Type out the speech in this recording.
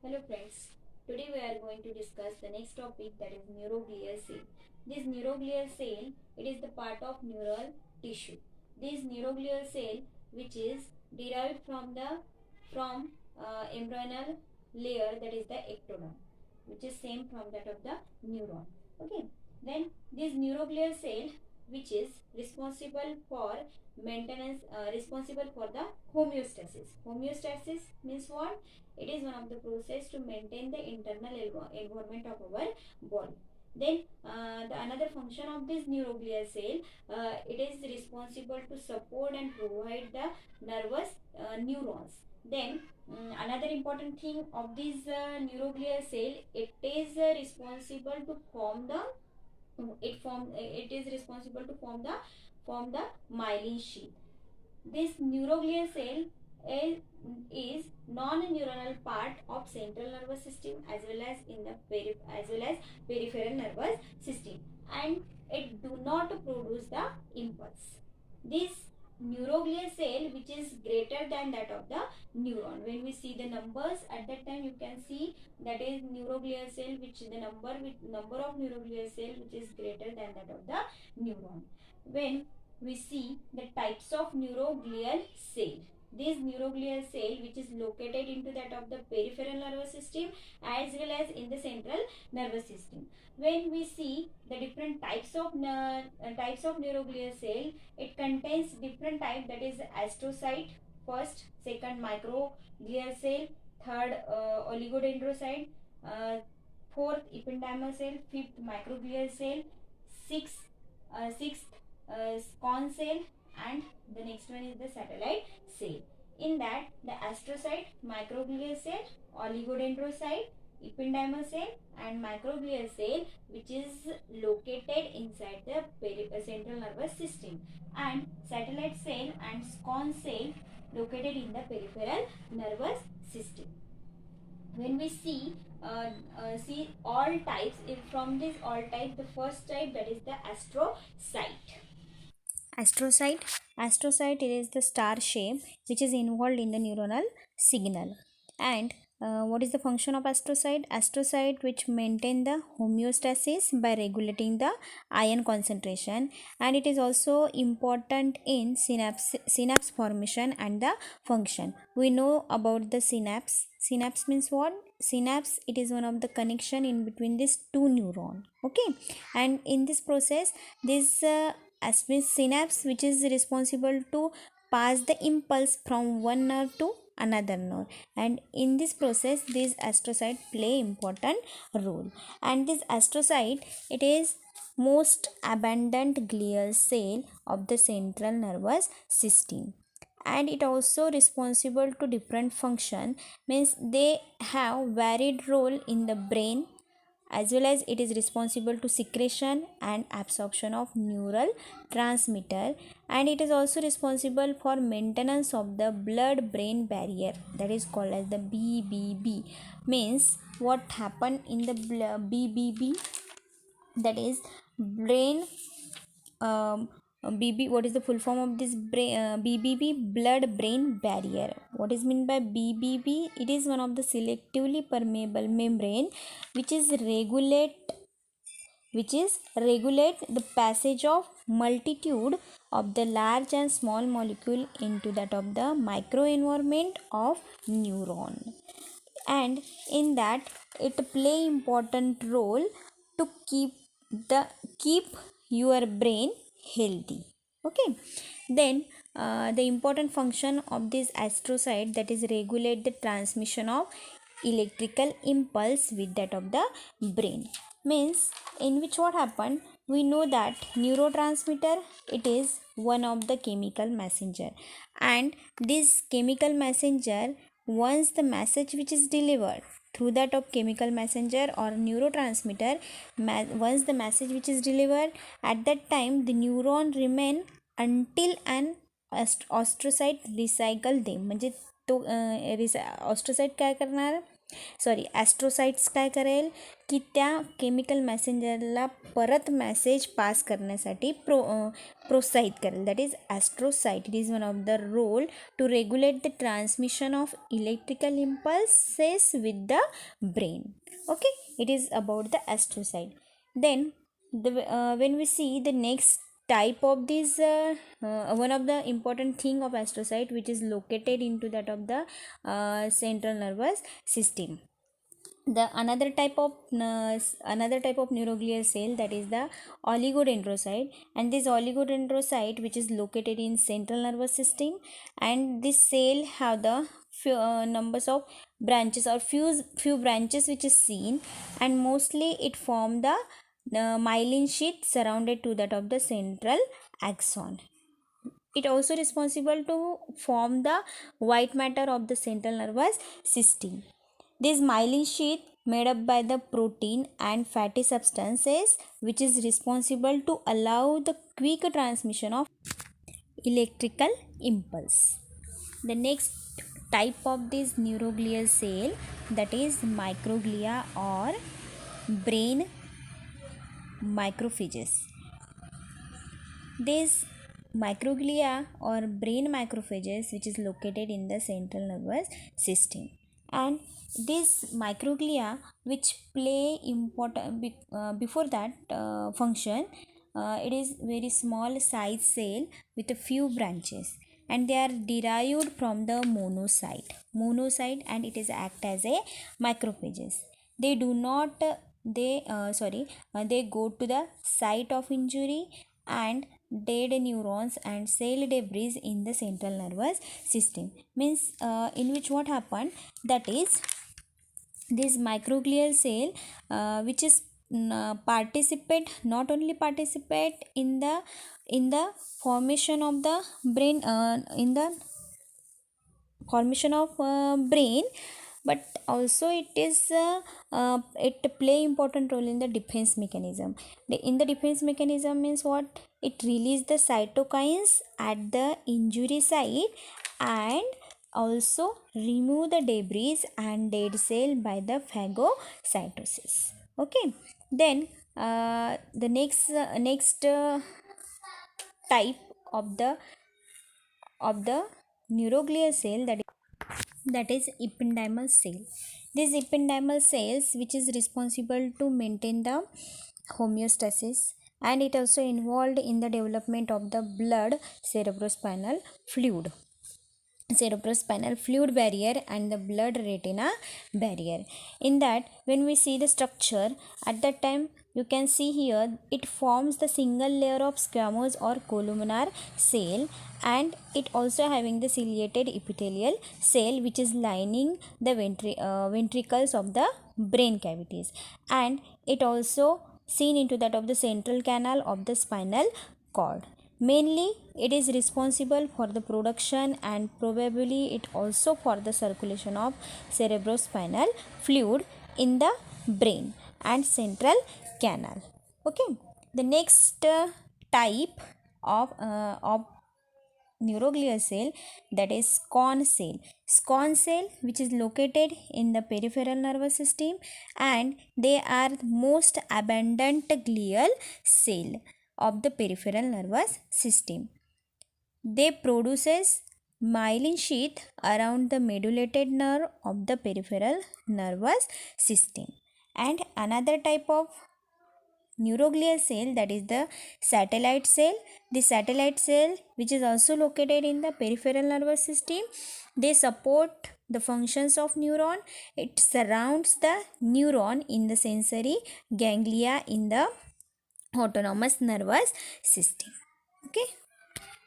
Hello friends, today we are going to discuss the next topic, that is neuroglial cell. This neuroglial cell, it is the part of neural tissue. This neuroglial cell, which is derived from embryonal layer, that is the ectoderm, which is same from that of the neuron. Okay, then this neuroglial cell, which is responsible for maintenance, responsible for the homeostasis. Homeostasis means what? It is one of the process to maintain the internal environment of our body. Then the another function of this neuroglial cell, it is responsible to support and provide the nervous neurons. Then another important thing of this neuroglial cell, it is responsible to form the it is responsible to form the myelin sheath. This neuroglial cell is non-neuronal part of central nervous system as well as in the peripheral nervous system, and it do not produce the impulse. This neuroglial cell, which is greater than that of the neuron, when we see the numbers at that time, you can see that is neuroglial cell, which the number of neuroglial cell which is greater than that of the neuron. When we see the types of neuroglial cell, this neuroglial cell which is located into that of the peripheral nervous system as well as in the central nervous system. When we see the different types of neuroglial cell, it contains different type, that is astrocyte first, second microglial cell, third oligodendrocyte, fourth ependymal cell, fifth microglial cell, sixth Schwann cell, and the next one is the satellite cell. In that, the astrocyte, microglial cell, oligodendrocyte, ependymal cell, and microglial cell, which is located inside the central nervous system, and satellite cell and Schwann cell located in the peripheral nervous system. When we see all types, from this all type, the first type, that is the astrocyte. Astrocyte it is the star shape which is involved in the neuronal signal. And what is the function of astrocyte? Astrocyte which maintain the homeostasis by regulating the ion concentration, and it is also important in synapse formation and the function. We know about the synapse. Synapse means what? Synapse, it is one of the connection in between these two neuron. Okay, and in this process, this as means synapse which is responsible to pass the impulse from one nerve to another nerve, and in this process this astrocyte play important role. And this astrocyte, it is most abundant glial cell of the central nervous system, and it also responsible to different function, means they have varied role in the brain, as well as it is responsible to secretion and absorption of neural transmitter, and it is also responsible for maintenance of the blood brain barrier, that is called as the BBB. Means what happened in the BBB, that is brain BB, what is the full form of this BBB? Blood brain barrier. What is meant by BBB? It is one of the selectively permeable membrane which is regulate the passage of multitude of the large and small molecule into that of the microenvironment of neuron, and in that it play important role to keep your brain healthy. Okay, then the important function of this astrocyte, that is regulate the transmission of electrical impulse with that of the brain. Means in which what happened, we know that neurotransmitter, it is one of the chemical messenger, and this chemical messenger, once the message which is delivered through that of chemical messenger or neurotransmitter, once the message which is delivered, at that time the neuron remain until an astrocyte recycle दे, म्हणजे तो ऑस्ट्रोसाइट काय करणार, ॲस्ट्रोसाइट्स काय करेल की त्या chemical मॅसेंजरला परत मॅसेज पास करण्यासाठी प्रोत्साहित करेल. That is astrocyte. It is one of the role to regulate the transmission of electrical impulses with the brain. Okay, it is about the astrocyte. Then when we see the next type of this one of the important thing of astrocyte which is located into that of the central nervous system. The another type of neuroglial cell, that is the oligodendrocyte, and this oligodendrocyte which is located in central nervous system, and this cell have the numbers of branches or few branches which is seen, and mostly it form the myelin sheath surrounded to that of the central axon. It also responsible to form the white matter of the central nervous system. This myelin sheath made up by the protein and fatty substances which is responsible to allow the quick transmission of electrical impulse. The next type of this neuroglial cell, that is microglia or brain macrophages. This microglia or brain macrophages which is located in the central nervous system, and this microglia which play important before that function, it is very small size cell with a few branches, and they are derived from the monocyte, and it is act as a macrophages. They do not they go to the site of injury and dead neurons and cell debris in the central nervous system. Means in which what happened, that is this microglial cell which is not only participate in the formation of the brain, in the formation of brain, but also it play important role in the defense mechanism. In the defense mechanism means what? It release the cytokines at the injury site and also remove the debris and dead cell by the phagocytosis. Okay, then the next type of the neuroglial cell, that is ependymal cell. These ependymal cells which is responsible to maintain the homeostasis, and it also involved in the development of the blood cerebrospinal fluid barrier and the blood retina barrier. In that, when we see the structure at that time, you can see here it forms the single layer of squamous or columnar cell, and it also having the ciliated epithelial cell which is lining the ventricles of the brain cavities, and it also seen into that of the central canal of the spinal cord. Mainly it is responsible for the production and probably it also for the circulation of cerebrospinal fluid in the brain and central canal. Okay, the next type of neuroglial cell, that is Schwann cell which is located in the peripheral nervous system, and they are most abundant glial cell of the peripheral nervous system. They produces myelin sheath around the medullated nerve of the peripheral nervous system. And another type of neuroglial cell, that is the satellite cell. The satellite cell which is also located in the peripheral nervous system, they support the functions of neuron. It surrounds the neuron in the sensory ganglia in the autonomous nervous system. Okay,